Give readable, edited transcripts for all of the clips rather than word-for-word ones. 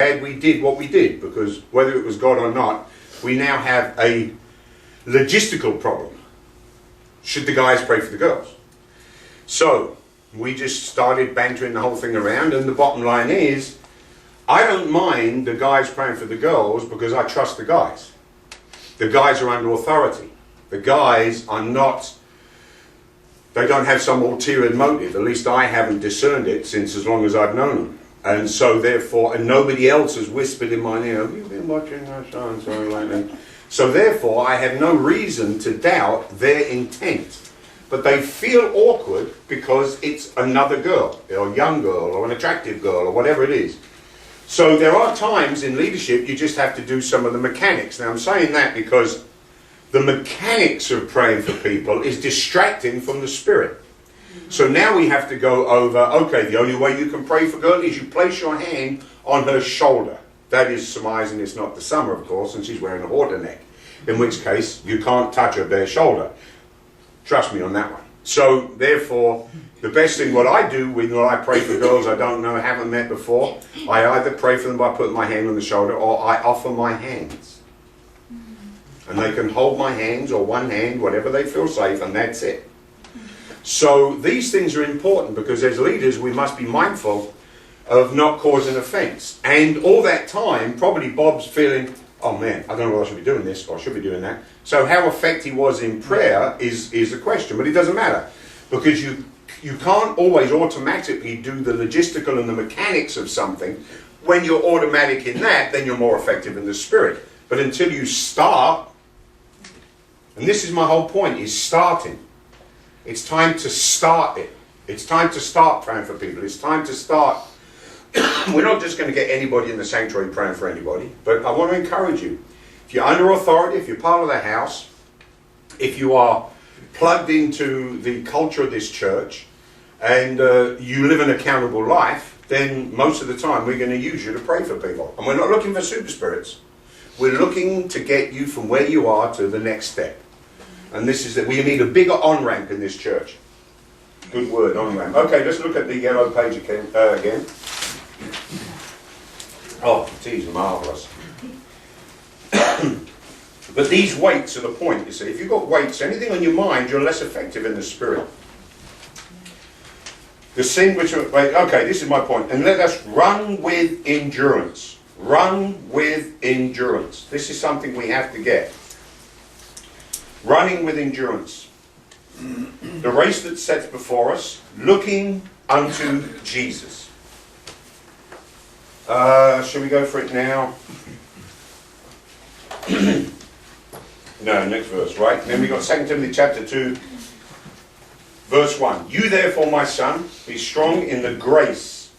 glad we did what we did, because whether it was God or not, we now have a logistical problem. Should the guys pray for the girls? So we just started bantering the whole thing around, and the bottom line is, I don't mind the guys praying for the girls because I trust the guys. The guys are under authority. The guys are not, they don't have some ulterior motive. At least I haven't discerned it since as long as I've known them. And so therefore, and nobody else has whispered in my ear, have you been watching that so and so like that? So therefore, I have no reason to doubt their intent. But they feel awkward because it's another girl, or a young girl, or an attractive girl, or whatever it is. So there are times in leadership you just have to do some of the mechanics. Now I'm saying that because the mechanics of praying for people is distracting from the spirit. So now we have to go over, okay, the only way you can pray for girl is you place your hand on her shoulder. That is surmising it's not the summer, of course, and she's wearing a halter neck. In which case, you can't touch her bare shoulder. Trust me on that one. So therefore, the best thing what I do when I pray for girls I don't know, haven't met before, I either pray for them by putting my hand on the shoulder, or I offer my hands. And they can hold my hands or one hand, whatever they feel safe, and that's it. So these things are important because as leaders we must be mindful of not causing offense. And all that time, probably Bob's feeling, oh man, I don't know whether I should be doing this or I should be doing that. So how effective he was in prayer is a question, but it doesn't matter. Because you can't always automatically do the logistical and the mechanics of something. When you're automatic in that, then you're more effective in the spirit. But until you start, and this is my whole point, is starting. It's time to start it. It's time to start praying for people. It's time to start. We're not just going to get anybody in the sanctuary praying for anybody, but I want to encourage you. If you're under authority, if you're part of the house, if you are plugged into the culture of this church, and you live an accountable life, then most of the time we're going to use you to pray for people. And we're not looking for super spirits. We're looking to get you from where you are to the next step. And this is that we need a bigger on-ramp in this church. Good word, on-ramp. Okay, let's look at the yellow page again. Oh, geez, marvellous. But these weights are the point, you see. If you've got weights, anything on your mind, you're less effective in the spirit. The sin which... Okay, this is my point. And let us run with endurance. Run with endurance. This is something we have to get. Running with endurance. The race that sets before us, looking unto Jesus. Shall we go for it now? No, next verse, right? Then we got 2 Timothy chapter 2, verse 1. You therefore, my son, be strong in the grace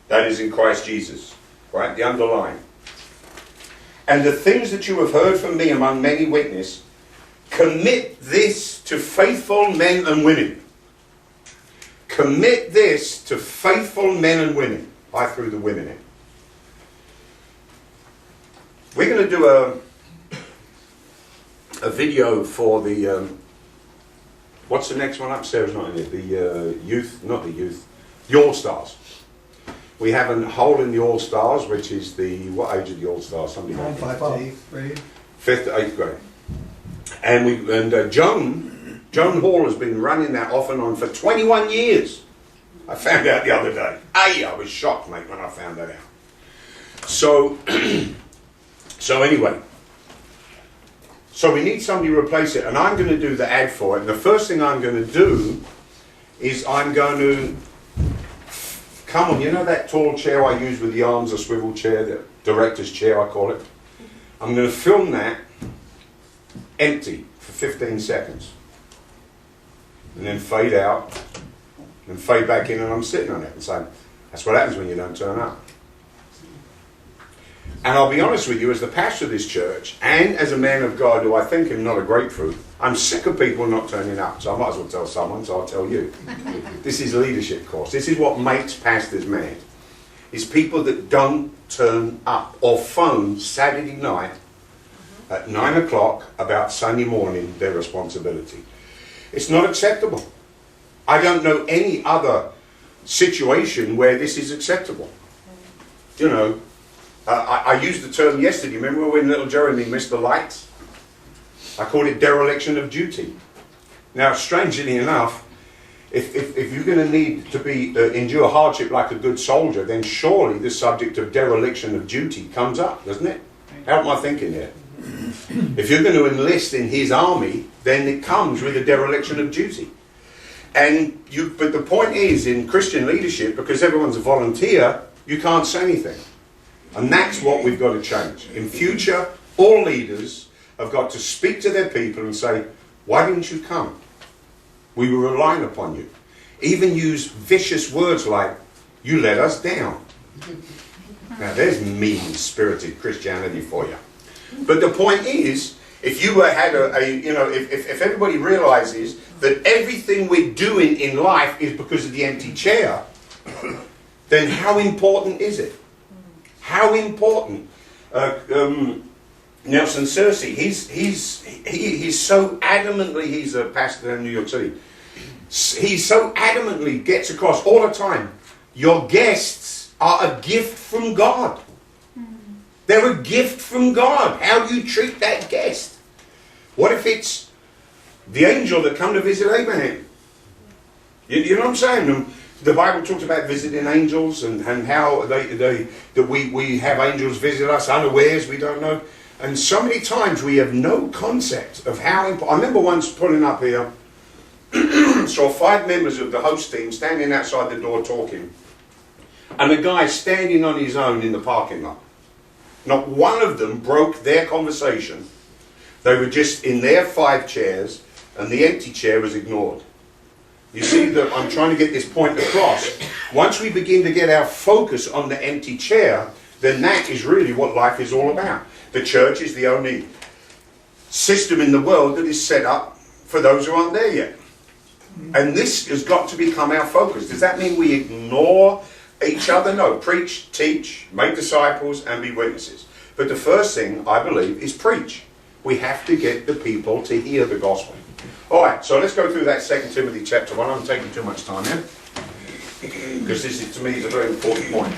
that is in Christ Jesus. Right, the underline. And the things that you have heard from me among many witnesses, commit this to faithful men and women. Commit this to faithful men and women. I threw the women in. We're going to do a video for the, what's the next one upstairs? Not in it. The youth, not the youth, the All-Stars. We have a hole in the All-Stars, which is the, what age are the All-Stars? Somebody 5th to 8th grade. 5th to 8th grade. And Joan Hall has been running that off and on for 21 years. I found out the other day. I was shocked, mate, when I found that out. So, anyway. So we need somebody to replace it, and I'm going to do the ad for it. And the first thing I'm going to do is I'm going to... Come on, you know that tall chair I use with the arms, a swivel chair, the director's chair I call it? I'm going to film that empty for 15 seconds. And then fade out, and fade back in, and I'm sitting on it and saying, that's what happens when you don't turn up. And I'll be honest with you, as the pastor of this church, and as a man of God who I think am not a grapefruit, I'm sick of people not turning up. So I might as well tell someone, so I'll tell you. This is a leadership course. This is what makes pastors mad. It's people that don't turn up or phone Saturday night at 9 o'clock about Sunday morning, their responsibility. It's not acceptable. I don't know any other situation where this is acceptable. You know, I used the term yesterday. Remember when little Jeremy missed the lights? I called it dereliction of duty. Now, strangely enough, if you're going to need to endure hardship like a good soldier, then surely the subject of dereliction of duty comes up, doesn't it? How am I thinking here? If you're going to enlist in his army, then it comes with a dereliction of duty. But the point is, in Christian leadership, because everyone's a volunteer, you can't say anything. And that's what we've got to change. In future, all leaders have got to speak to their people and say, why didn't you come? We were relying upon you. Even use vicious words like, you let us down. Now there's mean-spirited Christianity for you. But the point is, if you had if everybody realizes that everything we're doing in life is because of the empty chair, then how important is it? How important? Nelson Searcy, he's so adamantly, he's a pastor in New York City. He so adamantly gets across all the time, your guests are a gift from God. They're a gift from God. How do you treat that guest? What if it's the angel that come to visit Abraham? You know what I'm saying? The Bible talks about visiting angels and how we have angels visit us unawares, we don't know. And so many times we have no concept of how important. I remember once pulling up here, saw 5 members of the host team standing outside the door talking, and a guy standing on his own in the parking lot. Not one of them broke their conversation. They were just in their 5 chairs, and the empty chair was ignored. You see that I'm trying to get this point across. Once we begin to get our focus on the empty chair, then that is really what life is all about. The church is the only system in the world that is set up for those who aren't there yet. And this has got to become our focus. Does that mean we ignore each other? No. Preach, teach, make disciples, and be witnesses. But the first thing, I believe, is preach. We have to get the people to hear the gospel. Alright, so let's go through that 2 Timothy chapter 1. I'm taking too much time here, because this is, to me, is a very important point.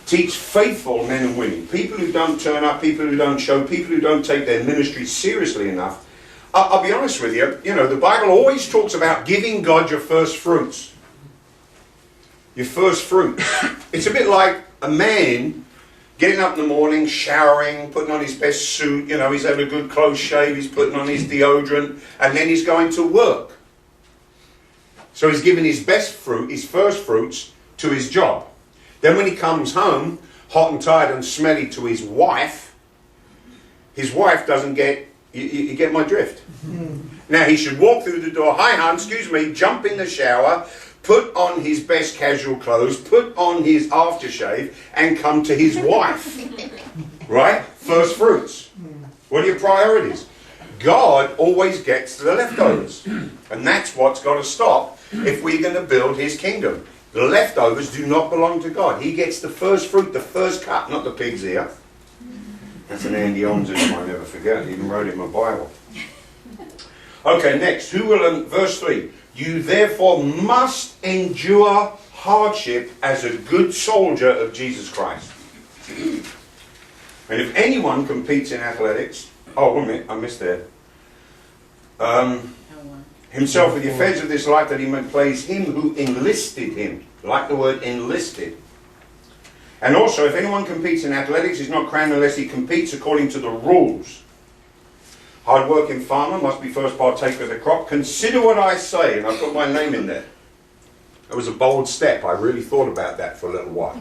Teach faithful men and women. People who don't turn up, people who don't show, people who don't take their ministry seriously enough. I'll be honest with you, the Bible always talks about giving God your first fruits. Your first fruits. It's a bit like a man getting up in the morning, showering, putting on his best suit, he's had a good close shave, he's putting on his deodorant, and then he's going to work. So he's giving his best fruit, his first fruits, to his job. Then when he comes home, hot and tired and smelly to his wife doesn't get, you get my drift. Now he should walk through the door, hi hon, excuse me, jump in the shower, put on his best casual clothes, put on his aftershave, and come to his wife. Right? First fruits. What are your priorities? God always gets to the leftovers. And that's what's got to stop if we're going to build his kingdom. The leftovers do not belong to God. He gets the first fruit, the first cut, not the pig's ear. That's an Andy Omsism I never forget. He even wrote it in my Bible. Okay, next. Verse 3. You therefore must endure hardship as a good soldier of Jesus Christ. And if anyone competes in athletics, oh, wait a minute, I missed there. Himself with the affairs of this life, that he may please him who enlisted him. Like the word enlisted. And also, if anyone competes in athletics, he's not crowned unless he competes according to the rules. Hard-working farmer must be first partaker of the crop. Consider what I say, and I put my name in there. It was a bold step. I really thought about that for a little while.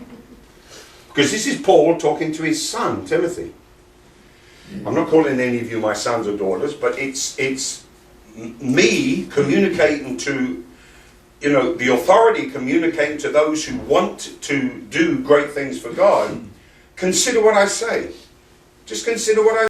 Because this is Paul talking to his son, Timothy. I'm not calling any of you my sons or daughters, but it's me communicating to, the authority communicating to those who want to do great things for God. Consider what I say. Just consider what I